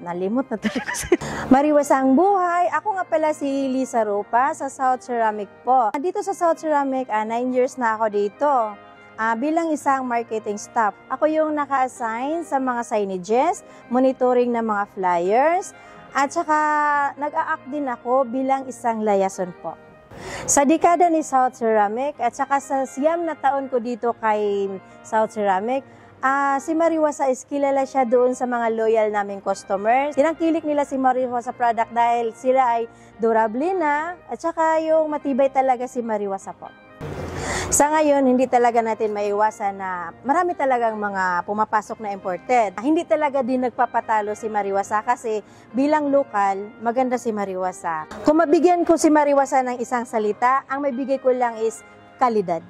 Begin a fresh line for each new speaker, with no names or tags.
Nalimot na talaga. Mariwasang buhay. Ako nga pala si Lisa Ropa sa South Ceramic po. Dito sa South Ceramic, 9 years na ako dito. Bilang isang marketing staff. Ako yung naka-assign sa mga signages, monitoring ng mga flyers, at saka nag-a-act din ako bilang isang liaison po. Sa dekada ni South Ceramic at saka sa 9 na taon ko dito kay South Ceramic, si Mariwasa is kilala siya doon sa mga loyal naming customers. Tinangkilik nila si Mariwasa product dahil sila ay durable na at saka yung matibay talaga si Mariwasa po. Sa ngayon, hindi talaga natin maiwasan na marami talagang mga pumapasok na imported. Hindi talaga din nagpapatalo si Mariwasa kasi bilang lokal, maganda si Mariwasa. Kung mabigyan ko si Mariwasa ng isang salita, ang mabigay ko lang is kalidad.